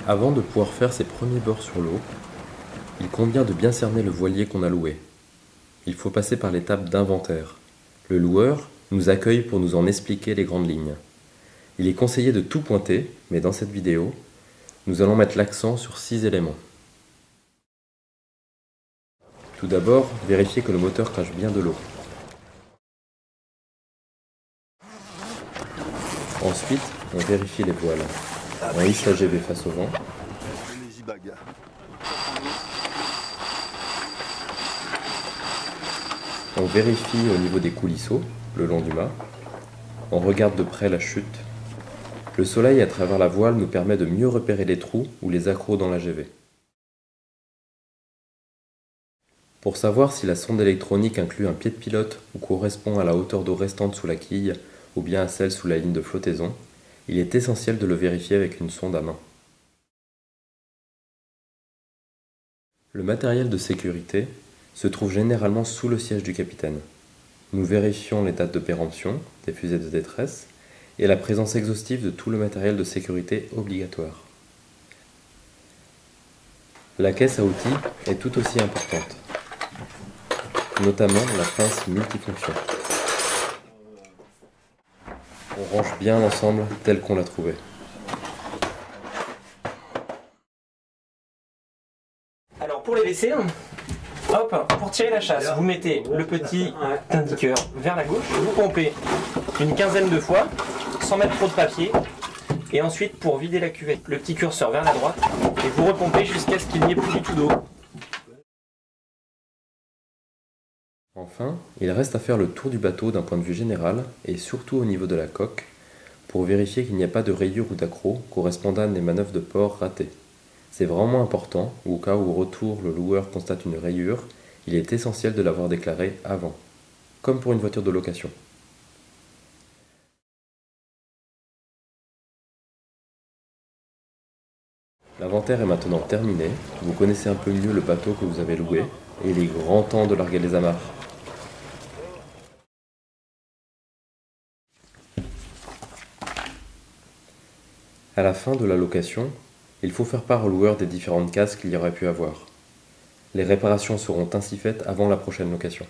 Avant de pouvoir faire ses premiers bords sur l'eau, il convient de bien cerner le voilier qu'on a loué. Il faut passer par l'étape d'inventaire. Le loueur nous accueille pour nous en expliquer les grandes lignes. Il est conseillé de tout pointer, mais dans cette vidéo, nous allons mettre l'accent sur 6 éléments. Tout d'abord, vérifier que le moteur crache bien de l'eau. Ensuite, on vérifie les voiles. On hisse la GV face au vent. On vérifie au niveau des coulisseaux, le long du mât. On regarde de près la chute. Le soleil à travers la voile nous permet de mieux repérer les trous ou les accros dans la GV. Pour savoir si la sonde électronique inclut un pied de pilote ou correspond à la hauteur d'eau restante sous la quille ou bien à celle sous la ligne de flottaison, il est essentiel de le vérifier avec une sonde à main. Le matériel de sécurité se trouve généralement sous le siège du capitaine. Nous vérifions les dates de péremption, des fusées de détresse, et la présence exhaustive de tout le matériel de sécurité obligatoire. La caisse à outils est tout aussi importante, notamment la pince multifonction. On range bien l'ensemble tel qu'on l'a trouvé. Alors pour les WC, hop, pour tirer la chasse, vous mettez le petit indiqueur vers la gauche, vous pompez une quinzaine de fois, sans mettre trop de papier, et ensuite pour vider la cuvette, le petit curseur vers la droite, et vous repompez jusqu'à ce qu'il n'y ait plus du tout d'eau. Enfin, il reste à faire le tour du bateau d'un point de vue général, et surtout au niveau de la coque, pour vérifier qu'il n'y a pas de rayures ou d'accrocs correspondant à des manœuvres de port ratées. C'est vraiment important, ou au cas où au retour le loueur constate une rayure, il est essentiel de l'avoir déclaré avant, comme pour une voiture de location. L'inventaire est maintenant terminé, vous connaissez un peu mieux le bateau que vous avez loué, et il est grand temps de larguer les amarres. À la fin de la location, il faut faire part au loueur des différentes cases qu'il y aurait pu avoir. Les réparations seront ainsi faites avant la prochaine location.